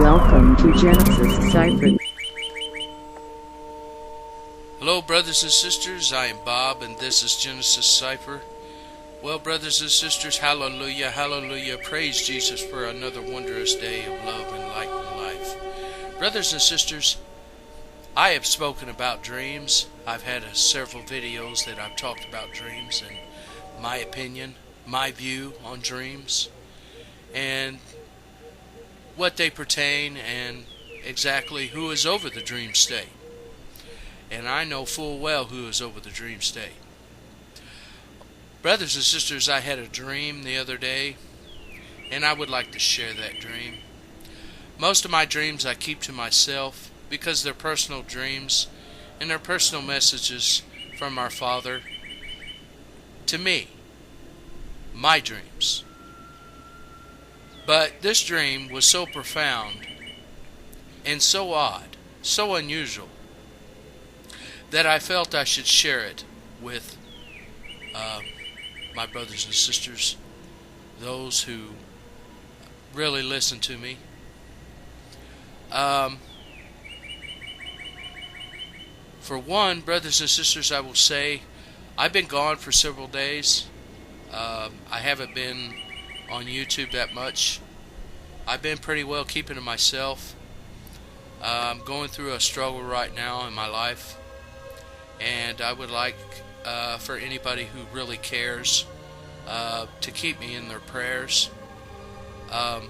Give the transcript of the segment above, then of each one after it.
Welcome to Genesis Cypher. Hello, brothers and sisters. I am Bob, and this is Genesis Cypher. Well, brothers and sisters, hallelujah, hallelujah. Praise Jesus for another wondrous day of love and light and life. Brothers and sisters, I have spoken about dreams. I've had several videos that I've talked about dreams and my opinion, my view on dreams, and what they pertain, and exactly who is over the dream state. And I know full well who is over the dream state. Brothers and sisters, I had a dream the other day, and I would like to share that dream. Most of my dreams I keep to myself because they're personal dreams and they're personal messages from our Father to me, my dreams. But this dream was so profound and so odd, so unusual, that I felt I should share it with my brothers and sisters, those who really listen to me. For one, brothers and sisters, I will say I've been gone for several days. I haven't been on YouTube that much. I've been pretty well keeping to myself. I'm going through a struggle right now in my life, and I would like for anybody who really cares to keep me in their prayers. I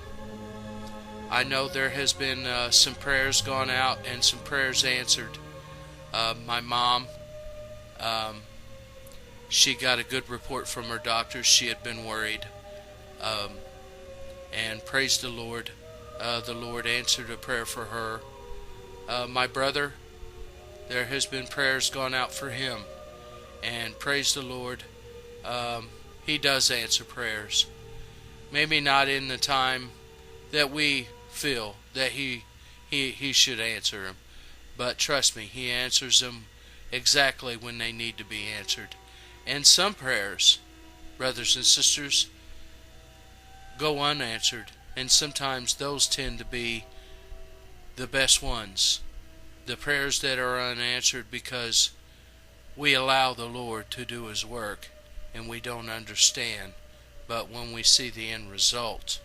know there has been some prayers gone out and some prayers answered. My mom, she got a good report from her doctors. She had been worried. And praise the Lord answered a prayer for her. My brother, there has been prayers gone out for him, and praise the Lord, he does answer prayers. Maybe not in the time that we feel that he should answer them, but trust me, he answers them exactly when they need to be answered. And some prayers, brothers and sisters, go unanswered, and sometimes those tend to be the best ones. The prayers that are unanswered because we allow the Lord to do His work and we don't understand. But when we see the end result,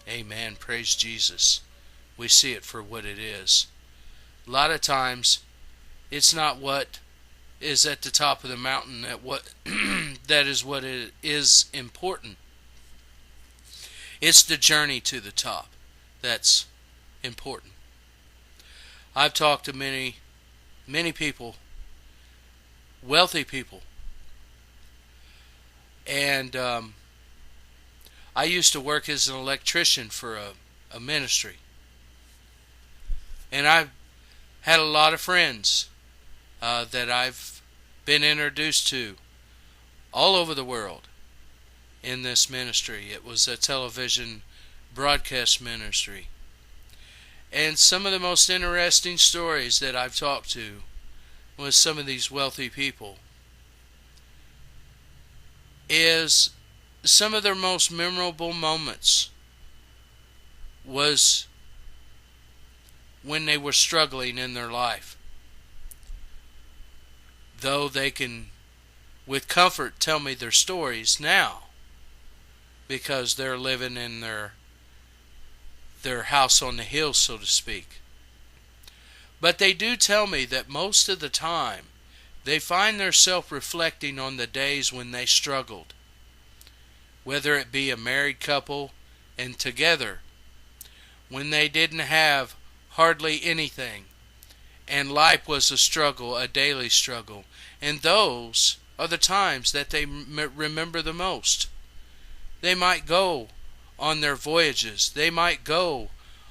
amen, praise Jesus, we see it for what it is. A lot of times it's not what is at the top of the mountain that is what it is important. It's the journey to the top that's important. I've talked to many people, wealthy people, and I used to work as an electrician for a ministry, and I've had a lot of friends that I've been introduced to all over the world in this ministry. It was a television broadcast ministry. And some of the most interesting stories that I've talked to with some of these wealthy people is some of their most memorable moments was when they were struggling in their life. Though they can with comfort tell me their stories now, because they're living in their house on the hill, so to speak. But they do tell me that most of the time they find themselves reflecting on the days when they struggled, whether it be a married couple and together, when they didn't have hardly anything and life was a struggle, a daily struggle. And those are the times that they remember the most. They might go on their voyages. They might go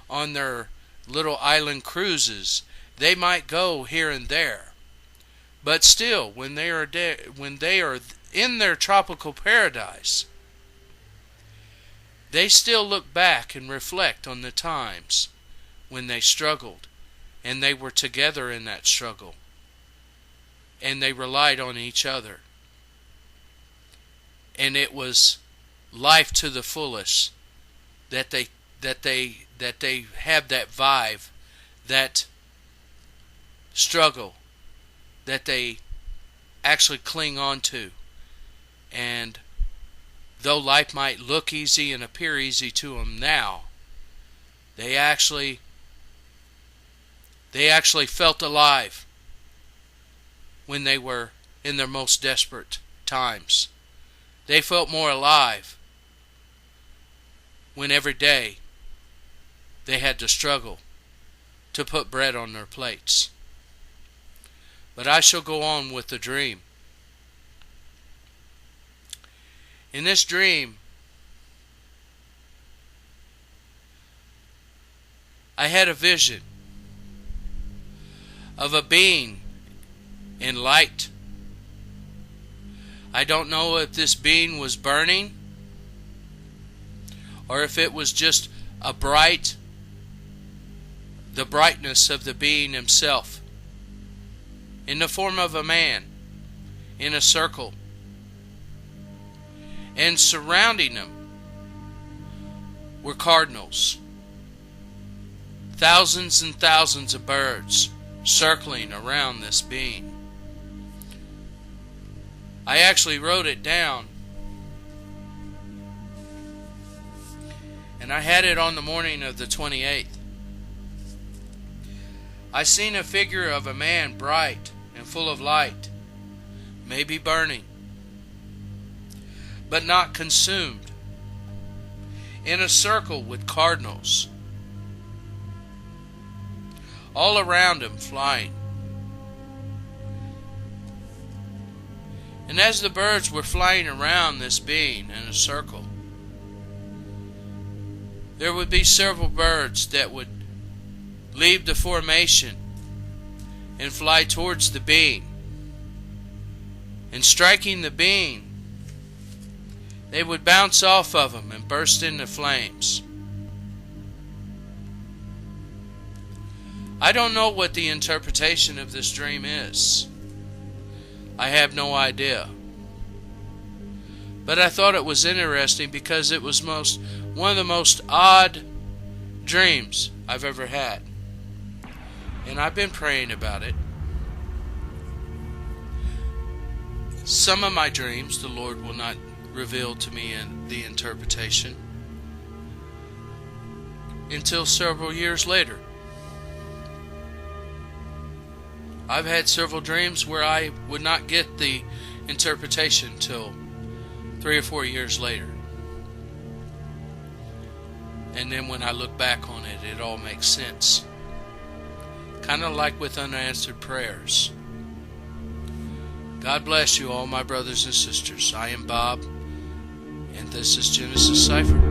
on their little island cruises. They might go here and there. But still, when they are in their tropical paradise, they still look back and reflect on the times when they struggled and they were together in that struggle and they relied on each other. And it was life to the fullest that that they have that vibe, that struggle that they actually cling on to. And though life might look easy and appear easy to them now, they actually felt alive when they were in their most desperate times. They felt more alive when every day they had to struggle to put bread on their plates. But I shall go on with the dream. In this dream, I had a vision of a being in light. I don't know if this being was burning or if it was just the brightness of the being himself, in the form of a man, in a circle. And surrounding them were cardinals. Thousands and thousands of birds circling around this being. I actually wrote it down, and I had it on the morning of the 28th. I seen a figure of a man bright and full of light, maybe burning, but not consumed, in a circle with cardinals all around him flying. And as the birds were flying around this being in a circle, there would be several birds that would leave the formation and fly towards the being. And striking the being, they would bounce off of him and burst into flames. I don't know what the interpretation of this dream is. I have no idea. But I thought it was interesting because it was one of the most odd dreams I've ever had. And I've been praying about it. Some of my dreams the Lord will not reveal to me in the interpretation until several years later. I've had several dreams where I would not get the interpretation till 3 or 4 years later. And then when I look back on it, it all makes sense. Kind of like with unanswered prayers. God bless you all, my brothers and sisters. I am Bob, and this is Genesis Cipher.